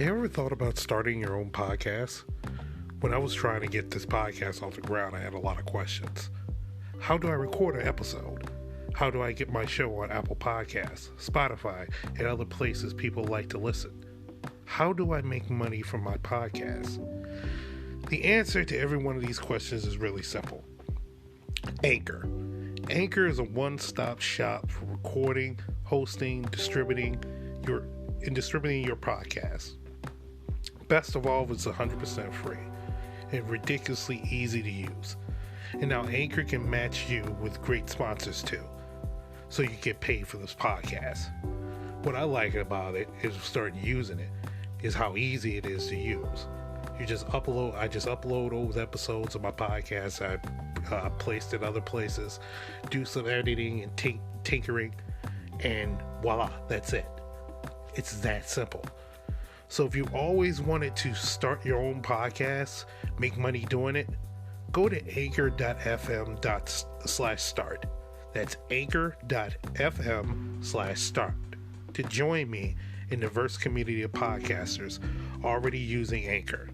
Ever thought about starting your own podcast? When I was trying to get this podcast off the ground, I had a lot of questions. How do I record an episode? How do I get my show on Apple Podcasts, Spotify, and other places people like to listen? How do I make money from my podcast? The answer to every one of these questions is really simple. Anchor. Anchor is a one-stop shop for recording, hosting, distributing your podcast. Best of all, it's 100% free and ridiculously easy to use. And now Anchor can match you with great sponsors too, so you get paid for this podcast. What I like about it is starting using it is how easy it is to use. I just upload those episodes of my podcast. I placed it other places, do some editing and tinkering, and voila, that's it. It's that simple. So if you always wanted to start your own podcast, make money doing it, go to anchor.fm/start. That's anchor.fm/start to join me in the diverse community of podcasters already using Anchor.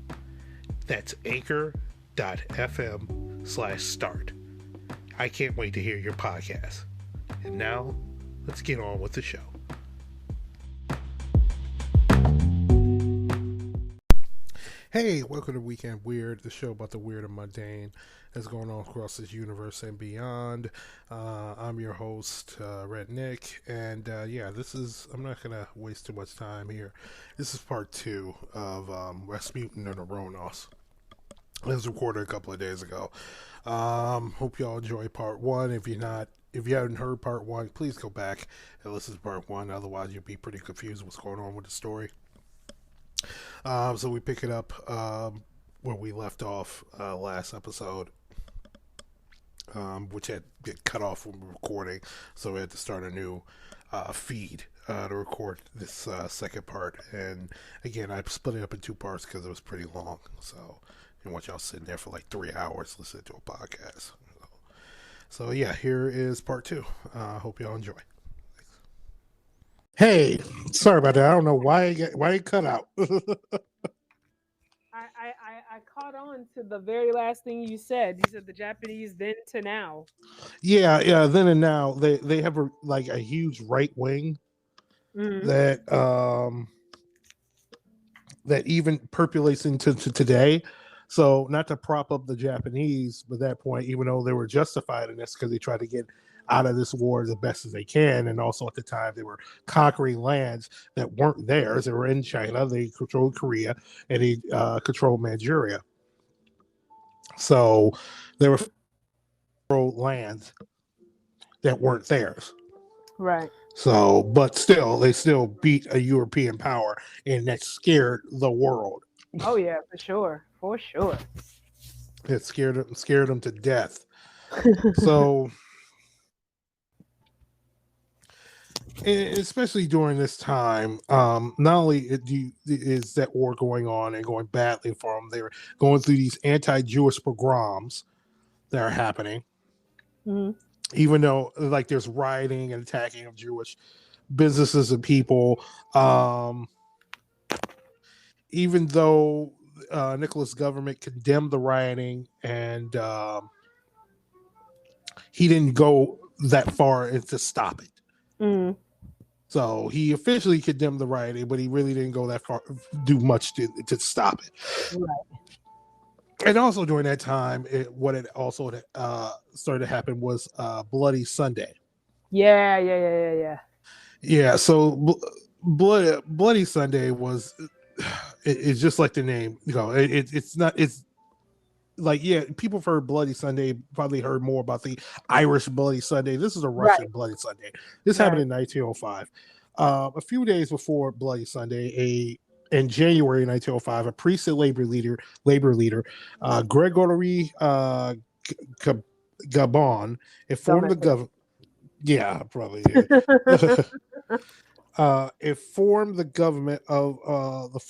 That's anchor.fm/start. I can't wait to hear your podcast. And now, let's get on with the show. Hey, welcome to Weekend Weird, the show about the weird and mundane that's going on across this universe and beyond. I'm your host, Red Nick, and I'm not going to waste too much time here. This is part 2 of Rasputin and the Romanovs. It was recorded a couple of days ago. Hope y'all enjoy part 1. If you haven't heard part 1, please go back and listen to part 1. Otherwise, you'll be pretty confused what's going on with the story. So we pick it up where we left off last episode, which had been cut off when we were recording, so we had to start a new feed to record this second part. And again, I split it up in 2 parts because it was pretty long, so I didn't want y'all sitting there for like 3 hours listening to a podcast. So yeah, here is part 2. Hope y'all enjoy. Hey, sorry about that. I don't know why it cut out. I caught on to the very last thing you said. You said the Japanese then to now. Yeah. Then and now they have a huge right wing that even percolates into today. So not to prop up the Japanese at that point, even though they were justified in this because they tried to get out of this war the best as they can, and also at the time they were conquering lands that weren't theirs. They were in China, they controlled Korea, and they controlled Manchuria. So they were lands that weren't theirs. Right. So, but still, they still beat a European power, and that scared the world. Oh yeah, for sure. It scared them to death. So. Especially during this time, not only is that war going on and going badly for them, they're going through these anti-Jewish pogroms that are happening. Even though there's rioting and attacking of Jewish businesses and people, even though Nicholas' government condemned the rioting, and he didn't go that far to stop it. So he officially condemned the rioting, but he really didn't go that far, do much to stop it. Right. And also during that time, what had also started to happen was Bloody Sunday. Yeah. Yeah. So Bloody Sunday was it's just like the name. It's not. It's like, yeah, people have heard Bloody Sunday, probably heard more about the Irish Bloody Sunday. This is a Russian Bloody Sunday. This happened in 1905. A few days before Bloody Sunday, in January 1905, a priestly labor leader, Gregory Gabon, informed the government. Yeah, probably. Yeah. Informed the government of the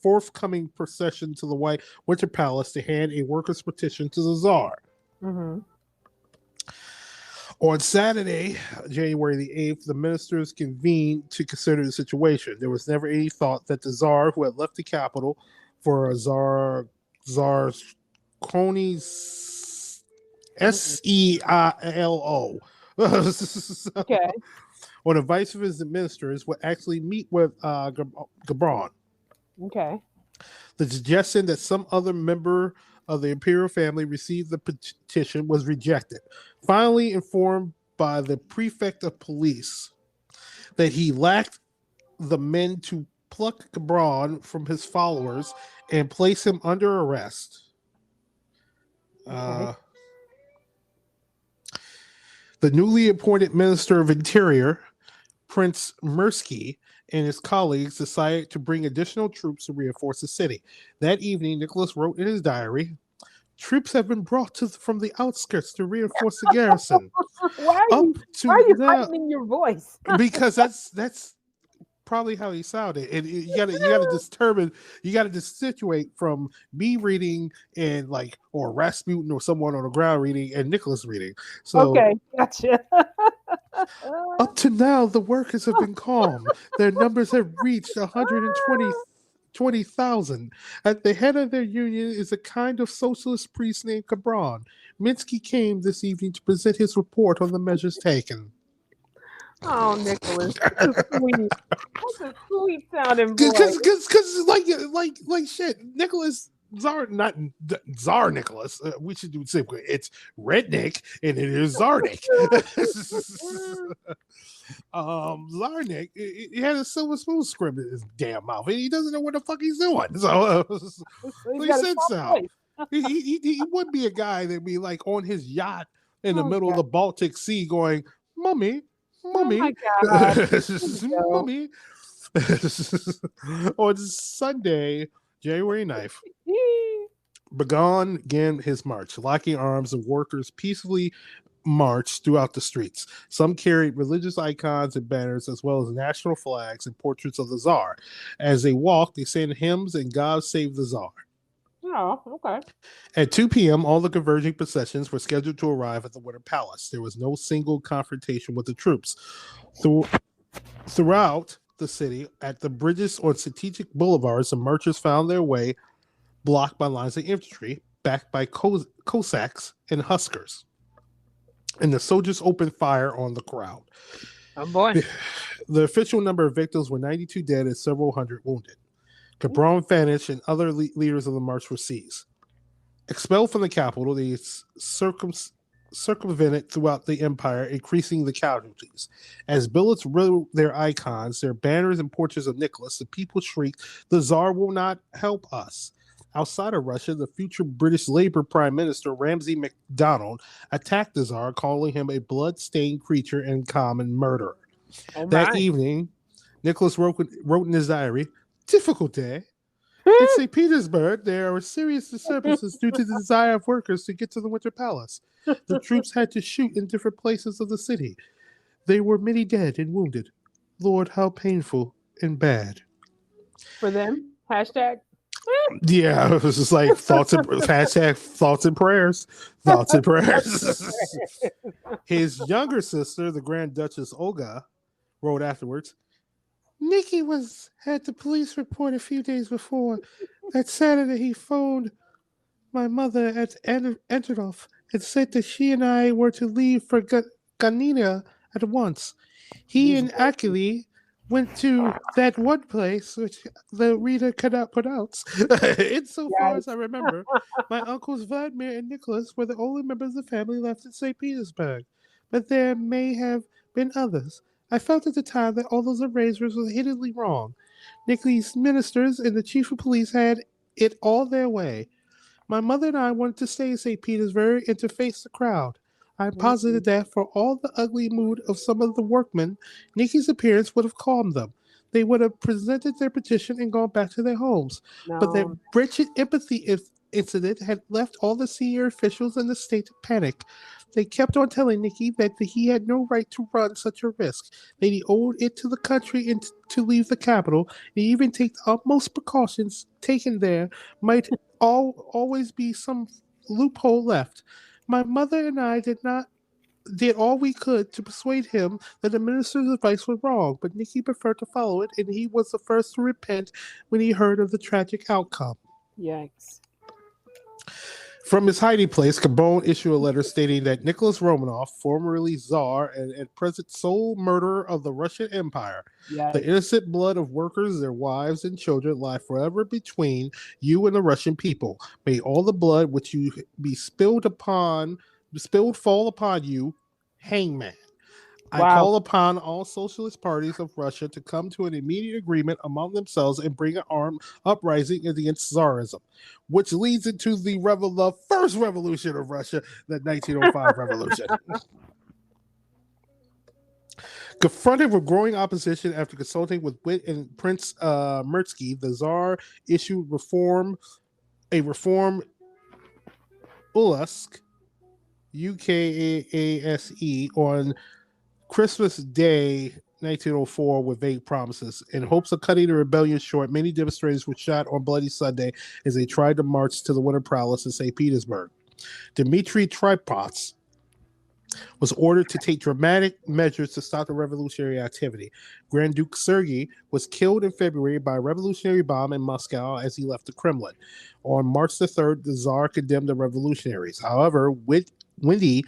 forthcoming procession to the White Winter Palace to hand a workers' petition to the Tsar. On Saturday, January the 8th, the ministers convened to consider the situation. There was never any thought that the Tsar, who had left the capital for a Tsar Cronies Mm-mm. Seilo. So, Okay. on advice of his ministers, would actually meet with Gabron. Okay. The suggestion that some other member of the imperial family receive the petition was rejected. Finally, informed by the prefect of police that he lacked the men to pluck Gabron from his followers and place him under arrest. Okay. Uh, the newly appointed Minister of Interior, Prince Mirsky, and his colleagues decided to bring additional troops to reinforce the city. That evening, Nicholas wrote in his diary, "Troops have been brought from the outskirts to reinforce the garrison. Why are Up you why to are you now," heightening your voice? because that's probably how he sounded. And you gotta determine, you gotta dissituate from me reading and like, or Rasputin or someone on the ground reading and Nicholas reading. So Okay, gotcha. up to now, the workers have been calm. Their numbers have reached 120,000. At the head of their union is a kind of socialist priest named Cabron. Minsky came this evening to present his report on the measures taken. Oh, Nicholas, that's a sweet. That's a sweet sounding boy. Because like shit, Nicholas Tsar, not Tsar Nicholas. We should do it same way. It's Redneck and it is Zarnik. Zarnik, he had a silver spoon script in his damn mouth, and he doesn't know what the fuck he's doing. So, So so he's he got a said soft so. voice. He would be a guy that'd be like on his yacht in the Oh, middle of God. the Baltic Sea, going, "Mummy, Oh my mummy, God. Here we go. mummy." On Sunday, January 9th, Began began his march. Locking arms, the workers peacefully marched throughout the streets. Some carried religious icons and banners, as well as national flags and portraits of the Tsar. As they walked, they sang hymns and God Save the Tsar. Oh, okay. At 2 p.m., all the converging processions were scheduled to arrive at the Winter Palace. There was no single confrontation with the troops. Throughout the city, at the bridges on strategic boulevards, the marchers found their way blocked by lines of infantry, backed by Cossacks and Huskers. And the soldiers opened fire on the crowd. Oh boy. The official number of victims were 92 dead and several hundred wounded. Cabron vanished and other leaders of the march were seized. Expelled from the capital, they circumvented throughout the empire, increasing the casualties. As bullets riddled their icons, their banners and portraits of Nicholas, the people shrieked, "The Tsar will not help us." Outside of Russia, the future British Labour Prime Minister Ramsay MacDonald attacked the Tsar, calling him a blood-stained creature and common murderer. Oh That my. evening, Nicholas wrote in his diary, "Difficult day. In St. Petersburg, there were serious disturbances due to the desire of workers to get to the Winter Palace. The troops had to shoot in different places of the city. There were many dead and wounded. Lord, how painful and bad." For them. Hashtag. Yeah, it was just like thoughts and hashtag thoughts and prayers. Thoughts and prayers. His younger sister, the Grand Duchess Olga, wrote afterwards, "Nicky had the police report a few days before. That Saturday he phoned my mother at Enterhoff and said that she and I were to leave for Ganina at once. He These and Akili went to that one place which the reader cannot pronounce. Insofar guys. as I remember, my uncles Vladimir and Nicholas were the only members of the family left in St. Petersburg, but there may have been others. I felt at the time that all those arrangements were hideously wrong. Nicky's ministers and the chief of police had it all their way. My mother and I wanted to stay in St. Petersburg and to face the crowd. I'm positive that for all the ugly mood of some of the workmen, Nicky's appearance would have calmed them. They would have presented their petition and gone back to their homes. But that No. wretched empathy incident had left all the senior officials in the state of panic. They kept on telling Nicky that he had no right to run such a risk, that he owed it to the country and to leave the capital, and even take the utmost precautions taken there might always be some loophole left. My mother and I did not did all we could to persuade him that the minister's advice was wrong, but Nicky preferred to follow it, and he was the first to repent when he heard of the tragic outcome. Yikes. From his hiding place, Cabone issued a letter stating that Nicholas Romanov, formerly Tsar and at present sole murderer of the Russian Empire, the Yikes. innocent blood of workers, their wives, and children lie forever between you and the Russian people. May all the blood which you be spilled fall upon you, hangman. I Wow. call upon all socialist parties of Russia to come to an immediate agreement among themselves and bring an armed uprising against Tsarism, which leads into the first revolution of Russia, the 1905 revolution. Confronted with growing opposition after consulting with Witt and Prince Mersky, the Tsar issued a reform Ulusk, UKASE, on Christmas Day 1904 with vague promises. In hopes of cutting the rebellion short, many demonstrators were shot on Bloody Sunday as they tried to march to the Winter Palace in St. Petersburg. Dmitry Tripos was ordered to take dramatic measures to stop the revolutionary activity. Grand Duke Sergei was killed in February by a revolutionary bomb in Moscow as he left the Kremlin. On March the 3rd, the Tsar condemned the revolutionaries. However, Witty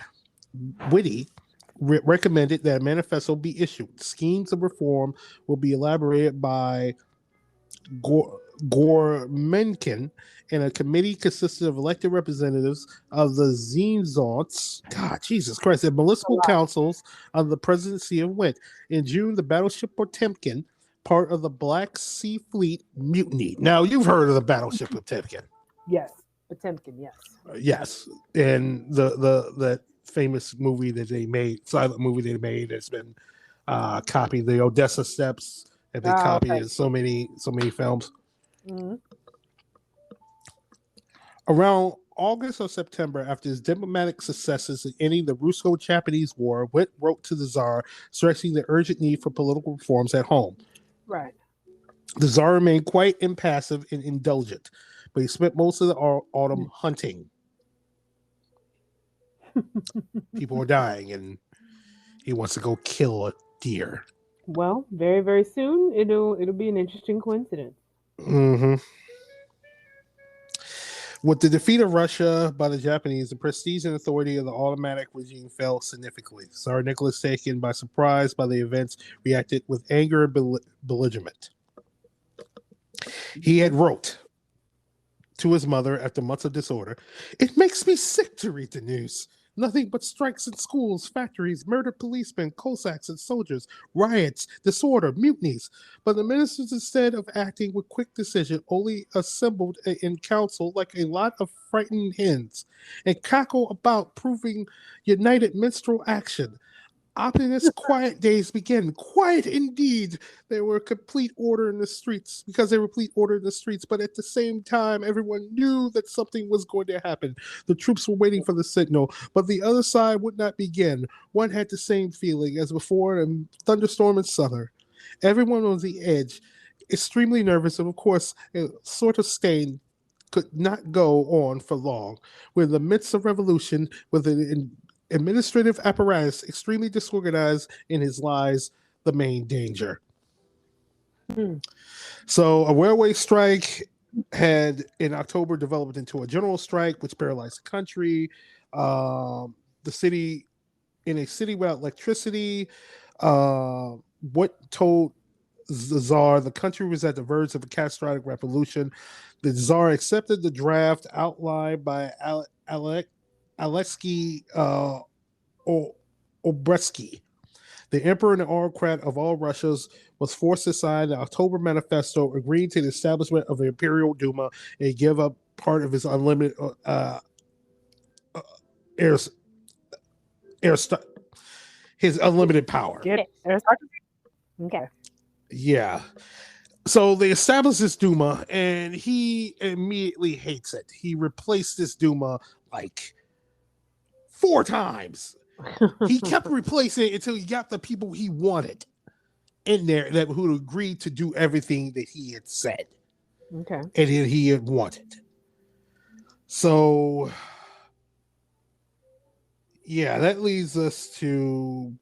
recommended that a manifesto be issued. Schemes of reform will be elaborated by Gormenkin, and a committee consisted of elected representatives of the Zemstvos, God, Jesus Christ, and municipal councils under the presidency of Witt. In June, the battleship Potemkin, part of the Black Sea Fleet, mutinied. Now, you've heard of the battleship Potemkin. Yes. Potemkin, yes. Yes. And the famous movie that they made, silent movie they made, that's been copied, the Odessa Steps, and they copied in so many films. Mm-hmm. Around August or September, after his diplomatic successes in ending the Russo-Japanese War, Witt wrote to the Tsar, stressing the urgent need for political reforms at home. Right. The Tsar remained quite impassive and indulgent, but he spent most of the autumn hunting. People are dying, and he wants to go kill a deer. Well, very, very soon it'll be an interesting coincidence. Mm-hmm. With the defeat of Russia by the Japanese, the prestige and authority of the automatic regime fell significantly. Tsar Nicholas, taken by surprise by the events, reacted with anger and belligerent. He had wrote to his mother after months of disorder, "It makes me sick to read the news. Nothing but strikes in schools, factories, murdered policemen, Cossacks and soldiers, riots, disorder, mutinies. But the ministers, instead of acting with quick decision, only assembled in council like a lot of frightened hens and cackle about proving united minstrel action. Ominous quiet days began. Quiet indeed. There were complete order in the streets, but at the same time, everyone knew that something was going to happen. The troops were waiting for the signal, but the other side would not begin. One had the same feeling as before a thunderstorm in summer. Everyone was on the edge, extremely nervous, and of course, a sort of stain could not go on for long. We're in the midst of revolution with an administrative apparatus extremely disorganized, in his lies the main danger." So a railway strike had in October developed into a general strike, which paralyzed the country. The city, in a city without electricity, what told the Tsar the country was at the verge of a catastrophic revolution. The Tsar accepted the draft outlined by Alexei Obreski. The emperor and the autocrat of all Russias was forced to sign the October Manifesto, agreeing to the establishment of the Imperial Duma and give up part of his unlimited his unlimited power. Get it? Okay. Yeah. So they established this Duma, and he immediately hates it. He replaced this Duma like 4 times. He kept replacing it until he got the people he wanted in there that who agreed to do everything that he had said. Okay. And that he had wanted. So Yeah, that leads us to